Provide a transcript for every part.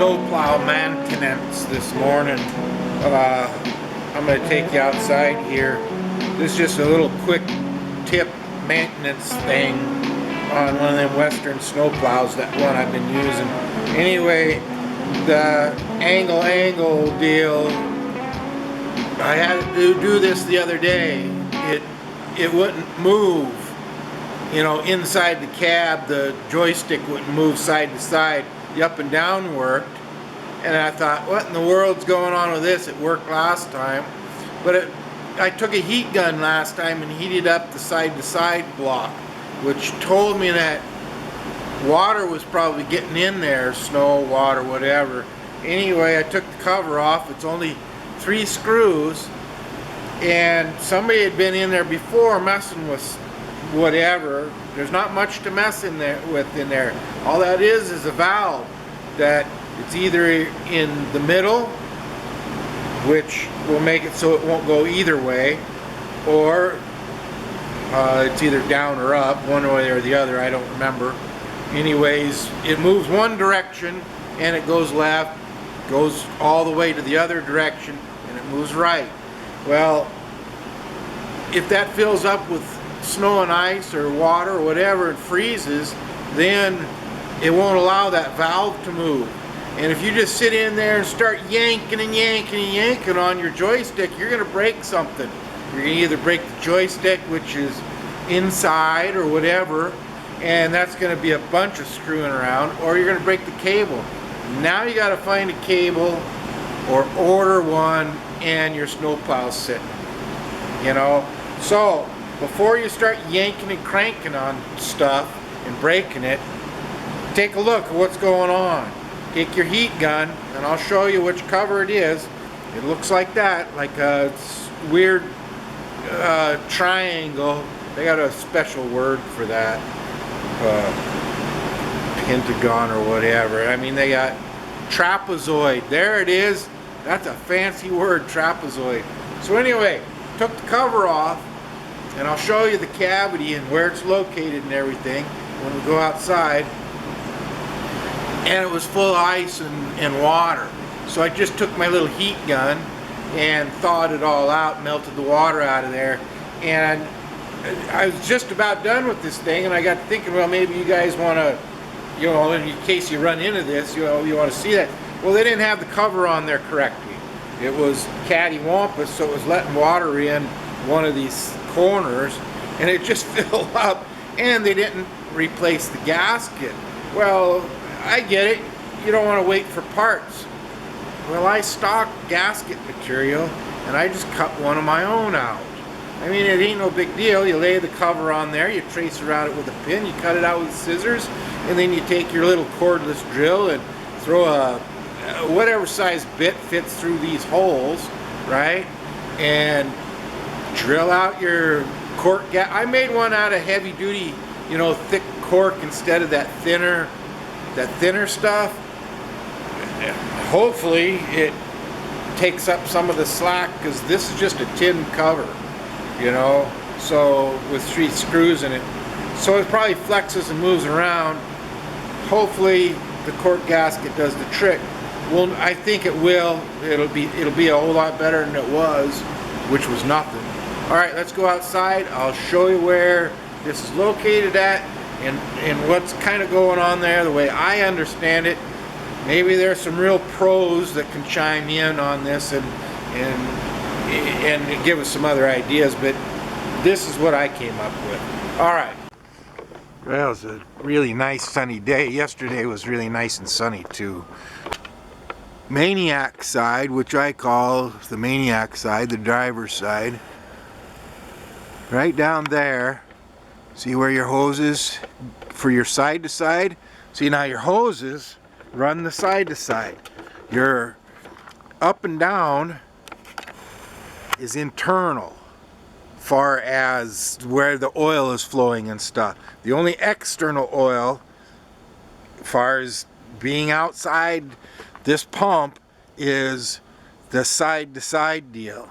snowplow maintenance this morning. I'm going to take you outside here. This is just a little quick tip maintenance thing on one of them western snowplows, that one I've been using. Anyway, the angle deal, I had to do this the other day. It wouldn't move, you know, inside the cab. The joystick wouldn't move side to side. The up and down worked, and I thought, what in the world's going on with this? It worked last time, but I took a heat gun last time and heated up the side to side block, which told me that water was probably getting in there, snow, water, whatever. Anyway, I took the cover off. It's only 3 screws, and somebody had been in there before messing with whatever. There's not much to mess in there in there. All that is a valve that it's either in the middle, which will make it so it won't go either way, or it's either down or up, one way or the other, I don't remember. Anyways, it moves one direction and it goes left, goes all the way to the other direction, and it moves right. Well, if that fills up with snow and ice or water or whatever, it freezes, then it won't allow that valve to move. And if you just sit in there and start yanking and yanking and yanking on your joystick, you're going to break something. You're going to either break the joystick, which is inside or whatever, and that's going to be a bunch of screwing around, or you're going to break the cable. Now you got to find a cable or order one, and your snowplow's sitting, you know. So before you start yanking and cranking on stuff and breaking it, take a look at what's going on. Take your heat gun, and I'll show you which cover it is. It looks like that, like a weird triangle. They got a special word for that, pentagon or whatever. I mean, they got trapezoid. There it is. That's a fancy word, trapezoid. So anyway, took the cover off, and I'll show you the cavity and where it's located and everything when we go outside. And it was full of ice and water. So I just took my little heat gun and thawed it all out, melted the water out of there. And I was just about done with this thing, and I got thinking, well, maybe you guys want to, you know, in case you run into this, you know, you want to see that. Well, they didn't have the cover on there correctly. It was cattywampus, so it was letting water in one of these corners, and it just filled up, and they didn't replace the gasket. Well, I get it. You don't want to wait for parts. Well, I stock gasket material, and I just cut one of my own out. I mean, it ain't no big deal. You lay the cover on there, you trace around it with a pin, you cut it out with scissors, and then you take your little cordless drill and throw a whatever size bit fits through these holes, right? And drill out your cork I made one out of heavy duty, you know, thick cork instead of that thinner stuff. Hopefully it takes up some of the slack, because this is just a tin cover, you know, so with 3 screws in it, so it probably flexes and moves around. Hopefully the cork gasket does the trick. Well, I think it will. It'll be a whole lot better than it was, which was nothing. All right, let's go outside. I'll show you where this is located at and what's kind of going on there, the way I understand it. Maybe there's some real pros that can chime in on this and give us some other ideas, but this is what I came up with. All right. Well, it was a really nice sunny day. Yesterday was really nice and sunny too. Maniac side, which I call the maniac side, the driver's side, right down there. See where your hoses for your side to side? See, now your hoses run the side to side. Your up and down is internal, far as where the oil is flowing and stuff. The only external oil, far as being outside this pump, is the side to side deal.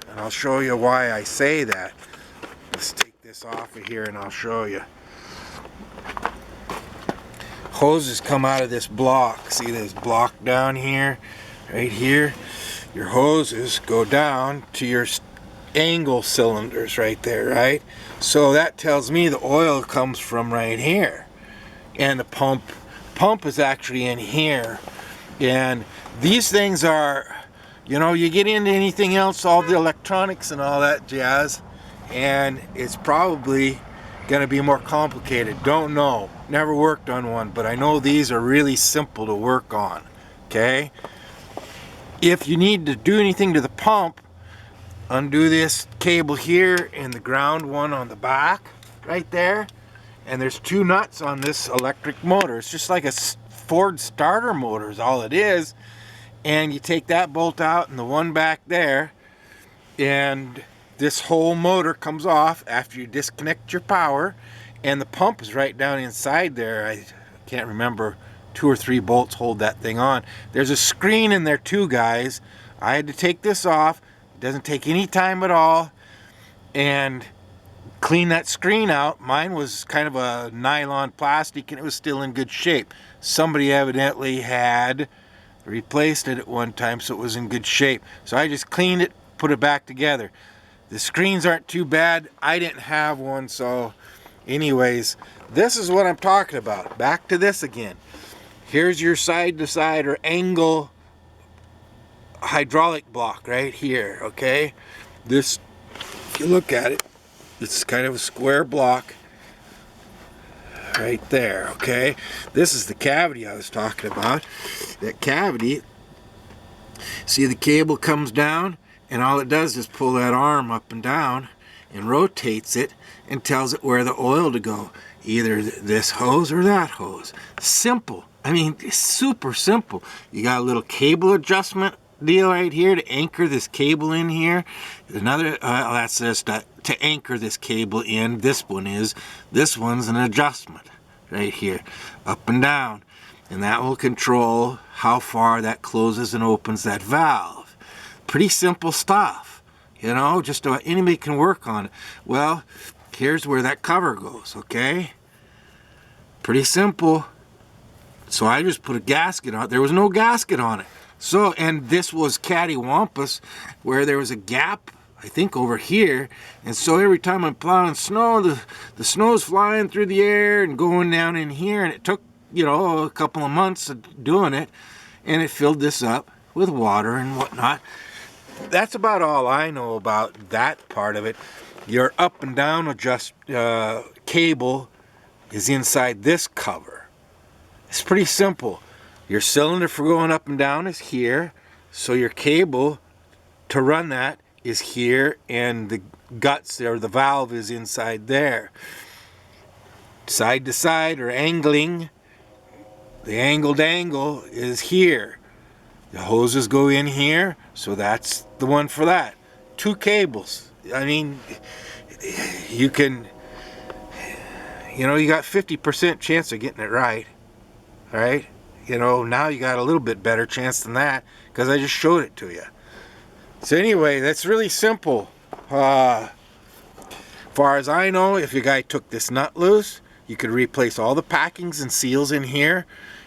And I'll show you why I say that. Let's take this off of here and I'll show you. hoses come out of this block. See this block down here, right here? Your hoses go down to your angle cylinders right there, right? So that tells me the oil comes from right here. And the pump is actually in here. And these things are, you know, you get into anything else, all the electronics and all that jazz, and it's probably going to be more complicated. Don't know. Never worked on one, but I know these are really simple to work on. Okay? If you need to do anything to the pump, undo this cable here and the ground one on the back right there. And there's 2 nuts on this electric motor. It's just like a Ford starter motor is all it is. And you take that bolt out and the one back there, and this whole motor comes off after you disconnect your power, and the pump is right down inside there. I can't remember, 2 or 3 bolts hold that thing on. There's a screen in there too, guys. I had to take this off. It doesn't take any time at all, and clean that screen out. Mine was kind of a nylon plastic and it was still in good shape. Somebody evidently had replaced it at one time, so it was in good shape. So I just cleaned it, put it back together. The screens aren't too bad. I didn't have one, so anyways, this is what I'm talking about. Back to this again. Here's your side to side or angle hydraulic block right here, okay? This, if you look at it, it's kind of a square block right there, okay? This is the cavity I was talking about. That cavity, see the cable comes down and all it does is pull that arm up and down and rotates it and tells it where the oil to go. Either this hose or that hose. Simple. I mean, it's super simple. You got a little cable adjustment deal right here to anchor this cable in here. Another, that says to anchor this cable in. This one's an adjustment right here, up and down. And that will control how far that closes and opens that valve. Pretty simple stuff, you know, just about anybody can work on it. Well, here's where that cover goes, okay? Pretty simple. So I just put a gasket on it. There was no gasket on it. So, and this was cattywampus, where there was a gap, I think over here, and so every time I'm plowing snow, the snow's flying through the air and going down in here, and it took, you know, a couple of months of doing it, and it filled this up with water and whatnot. That's about all I know about that part of it. Your up and down cable is inside this cover. It's pretty simple. Your cylinder for going up and down is here, so your cable to run that is here, and the guts or the valve is inside there. Side to side or angling, the angled angle is here. The hoses go in here, so that's the one for that. 2 cables. I mean, you can, you know, you got 50% chance of getting it right. All right? You know, now you got a little bit better chance than that because I just showed it to you. So anyway, that's really simple. Far as I know, if your guy took this nut loose, you could replace all the packings and seals in here.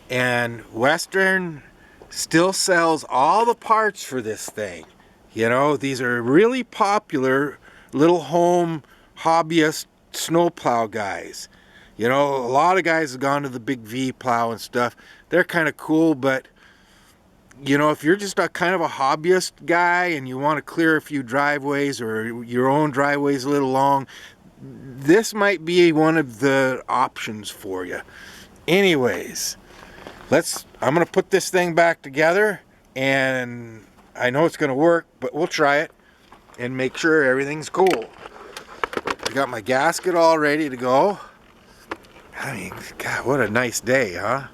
And Western still sells all the parts for this thing. You know, these are really popular little home hobbyist snowplow guys. You know, a lot of guys have gone to the big V plow and stuff. They're kind of cool, but, you know, if you're just a kind of a hobbyist guy and you want to clear a few driveways or your own driveway's a little long, this might be one of the options for you. Anyways, I'm going to put this thing back together, and I know it's going to work, but we'll try it and make sure everything's cool. I got my gasket all ready to go. I mean, God, what a nice day, huh?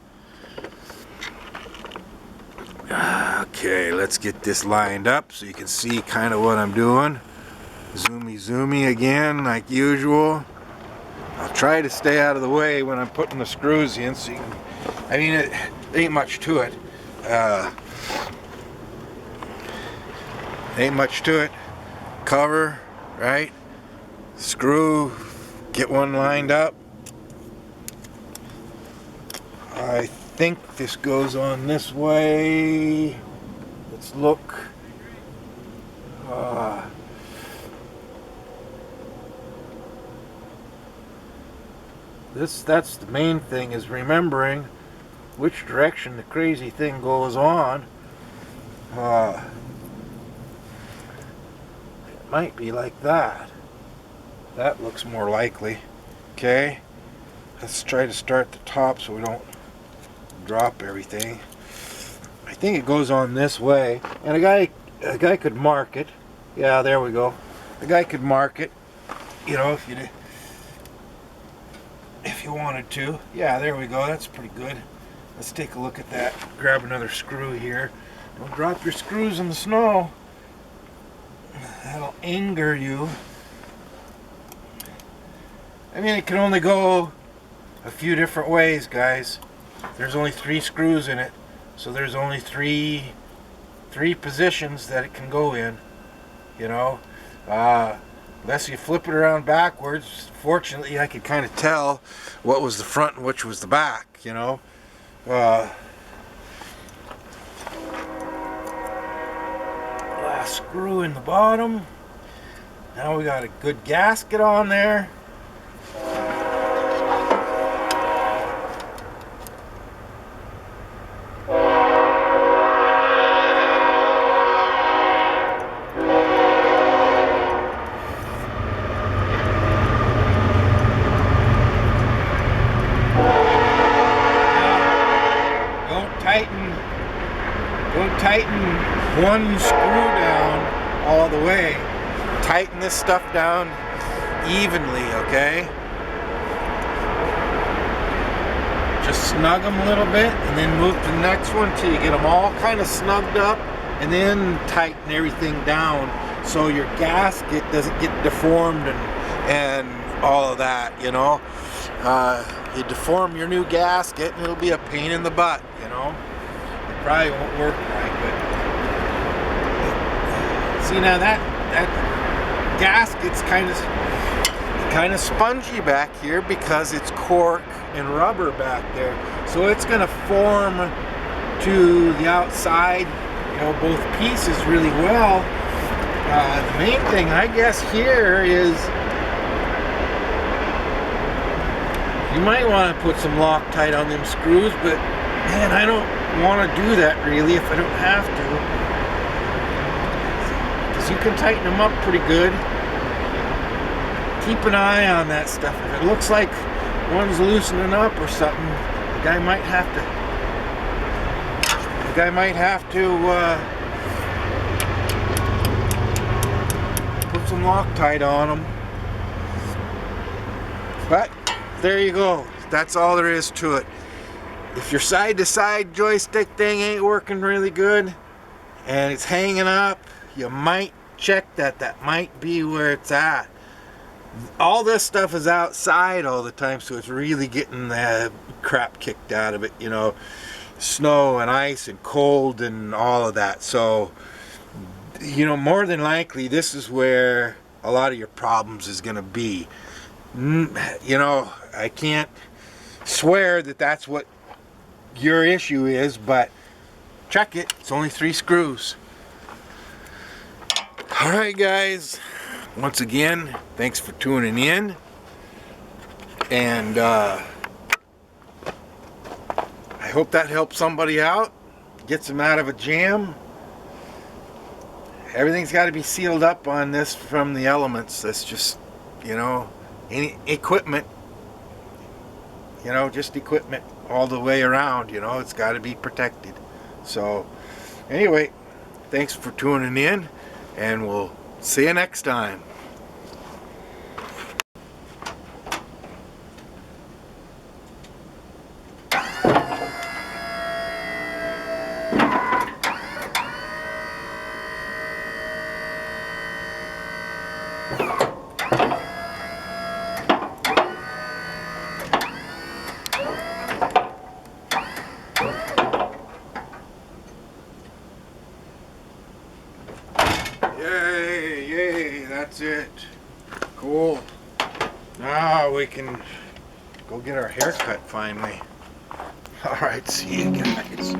Okay, let's get this lined up so you can see kind of what I'm doing. Zoomy again, like usual. I'll try to stay out of the way when I'm putting the screws in, so you can, I mean, it ain't much to it. Ain't much to it. Cover, right? Screw, get one lined up. I think this goes on this way. Let's look. That's the main thing, is remembering which direction the crazy thing goes on. It might be like that. That looks more likely. Okay, let's try to start the top so we don't drop everything. I think it goes on this way, and a guy could mark it. Yeah, there we go. A guy could mark it, you know, if you wanted to. Yeah, there we go. That's pretty good. Let's take a look at that. Grab another screw here. Don't drop your screws in the snow. That'll anger you. I mean, it can only go a few different ways, guys. There's only 3 screws in it, so there's only three positions that it can go in, you know. Unless you flip it around backwards. Fortunately, I could kind of tell what was the front and which was the back, you know. Last screw in the bottom. Now we got a good gasket on there. Don't tighten one screw down all the way. Tighten this stuff down evenly, okay? Just snug them a little bit and then move to the next one till you get them all kind of snugged up, and then tighten everything down so your gasket doesn't get deformed and all of that, you know? You deform your new gasket and it'll be a pain in the butt, you know? It probably won't work right, but see, now that gasket's kind of spongy back here because it's cork and rubber back there, so it's going to form to the outside, you know, both pieces really well. The main thing, I guess, here is you might want to put some Loctite on them screws, but man, I don't want to do that really if I don't have to, because you can tighten them up pretty good. Keep an eye on that stuff. If it looks like one's loosening up or something, the guy might have to put some Loctite on them. But there you go. That's all there is to it. If your side-to-side joystick thing ain't working really good and it's hanging up, you might check that. That might be where it's at. All this stuff is outside all the time, so it's really getting the crap kicked out of it, you know. Snow and ice and cold and all of that. So, you know, more than likely this is where a lot of your problems is going to be. You know, I can't swear that that's what your issue is, but check it. It's only 3 screws. Alright guys, once again, thanks for tuning in, and I hope that helps somebody out, gets them out of a jam. Everything's got to be sealed up on this from the elements. That's just, you know, any equipment, you know, just equipment all the way around, you know, it's got to be protected. So anyway, thanks for tuning in, and we'll see you next time. Yay, that's it. Cool. Now we can go get our hair cut finally. All right, see you guys.